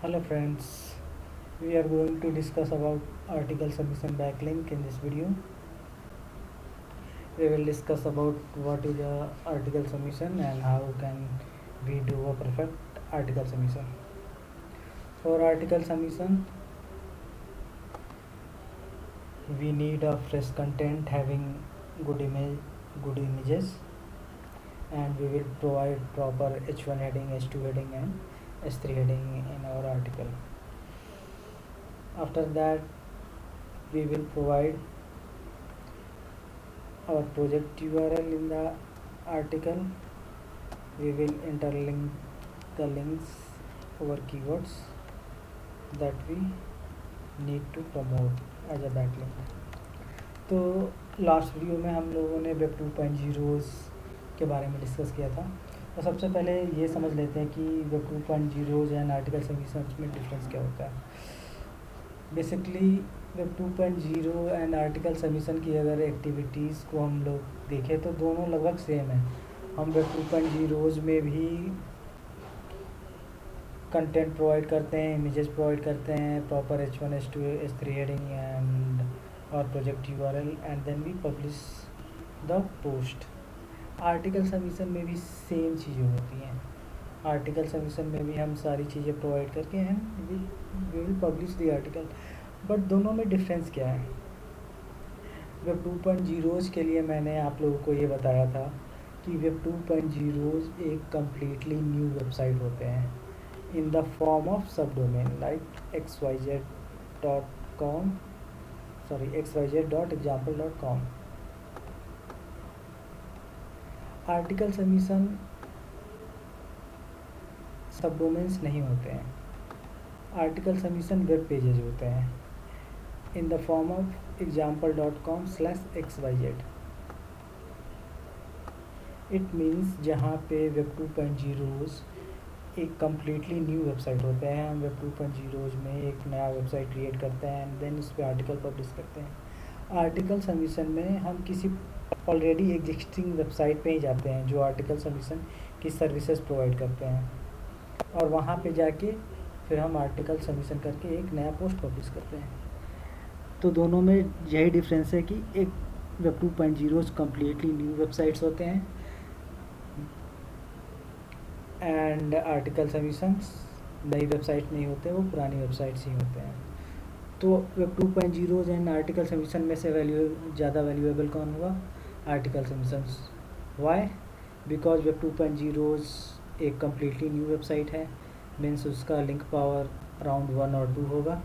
Hello friends, we are going to discuss about article submission backlink in this video. We will discuss about what is a article submission and how can we do a perfect article submission. For article submission, we need a fresh content having good images, and we will provide proper H1 heading, H2 heading and H3 heading in our article. After that, we will provide our project URL in the article. We will interlink the links over keywords that we need to promote as a backlink. तो last video में हम लोगों ने web 2.0 के बारे में discuss किया था। तो सबसे पहले ये समझ लेते हैं कि वेब 2.0 एंड आर्टिकल सबमिशन में डिफरेंस क्या होता है। Basically web 2.0 and article submission की अगर एक्टिविटीज़ को हम लोग देखें तो दोनों लगभग सेम है। हम वेब 2.0 में भी कंटेंट प्रोवाइड करते हैं, इमेजेस प्रोवाइड करते हैं, proper H1 H2 H3 heading and और project URL and then we publish the post. Article submission में भी सेम चीज़ें होती हैं। आर्टिकल सबमिशन में भी हम सारी चीज़ें प्रोवाइड करके हैं, we will publish the article. But दोनों में डिफरेंस क्या है? वेब 2.0 के लिए मैंने आप लोगों को ये बताया था कि वेब 2.0 एक कम्प्लीटली न्यू वेबसाइट होते हैं इन द फॉर्म ऑफ सब domain like xyz.example.com। Article submission सब डोमेन्स नहीं होते हैं। आर्टिकल सबमिशन वेब पेजेज होते हैं in the form of example.com/xyz। It means जहाँ पे वेब 2.0 एक कम्प्लीटली न्यू वेबसाइट होते हैं। हम वेब 2.0 में एक नया वेबसाइट क्रिएट करते हैं एंड देन उस पर आर्टिकल पब्लिश करते हैं। आर्टिकल सबमिशन में हम किसी ऑलरेडी एग्जिस्टिंग वेबसाइट पे ही जाते हैं जो आर्टिकल सबमिशन की सर्विसेज प्रोवाइड करते हैं, और वहाँ पे जाके फिर हम आर्टिकल सबमिशन करके एक नया पोस्ट पब्लिश करते हैं। तो दोनों में यही डिफरेंस है कि एक वेब 2.0 कम्प्लीटली न्यू वेबसाइट्स होते हैं एंड आर्टिकल सबमिशंस नई वेबसाइट नहीं होते, वो पुरानी वेबसाइट्स ही होते हैं। तो वेब 2.0 एंड आर्टिकल सबमिशन में से ज़्यादा वैल्यूएबल कौन होगा? Article submissions. Why? Because web 2.0 एक कम्प्लीटली न्यू वेबसाइट है, मीन्स उसका लिंक पावर अराउंड 1 और 2 होगा।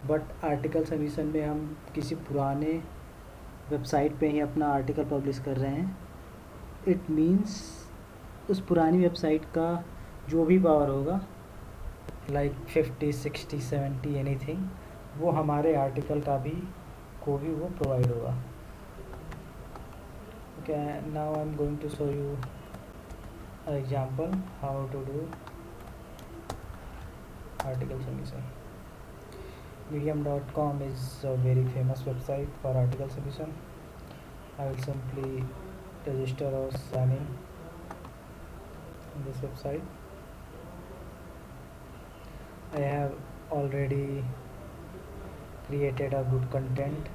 बट आर्टिकल सबमिशन में हम किसी पुराने वेबसाइट पे ही अपना आर्टिकल पब्लिश कर रहे हैं। इट मीन्स उस पुरानी वेबसाइट का जो भी पावर होगा लाइक 50, 60, 70 एनीथिंग, वो हमारे आर्टिकल का भी को भी वो प्रोवाइड होगा। Okay, now I am going to show you example how to do article submission. medium.com is a very famous website for article submission. I will simply register or sign in this website. I have already created a good content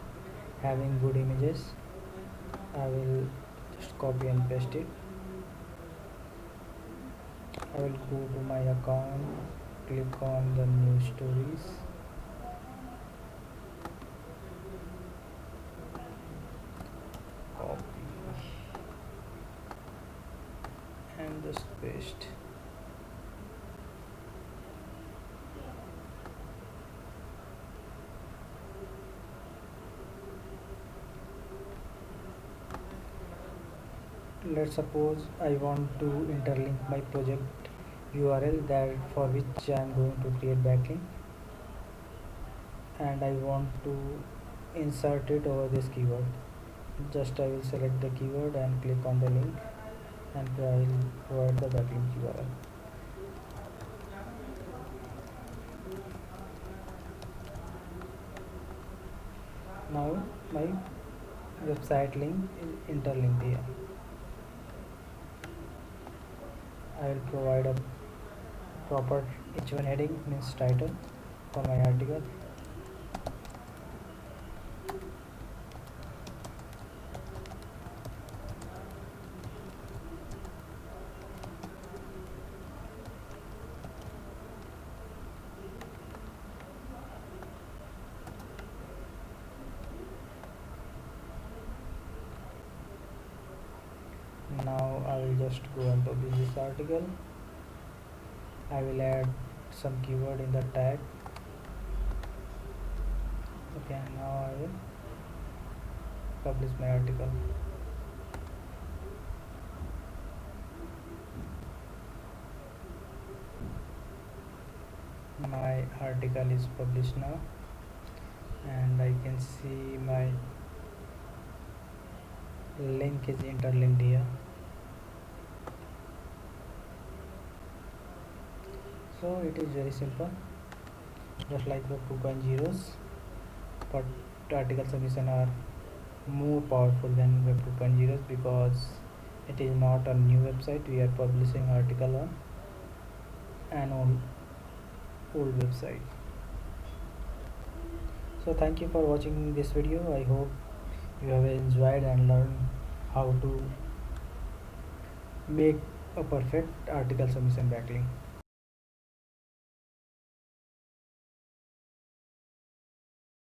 having good images. I will just copy and paste it. I will go to my account, click on the new stories, copy and just paste. Let's suppose I want to interlink my project URL that for which I am going to create backlink, and I want to insert it over this keyword. Just I will select the keyword and click on the link, and I will provide the backlink URL. Now my website link is interlinked here. I will provide a proper H1 heading means title for my article. Now I will just go and publish this article. I will add some keyword in the tag. Okay, now I will publish my article. My article is published now, and I can see my link is interlinked here. So it is very simple, just like Web 2.0's, but article submission are more powerful than Web 2.0's because it is not a new website. We are publishing article on an old website. So thank you for watching this video. I hope you have enjoyed and learned how to make a perfect article submission backlink.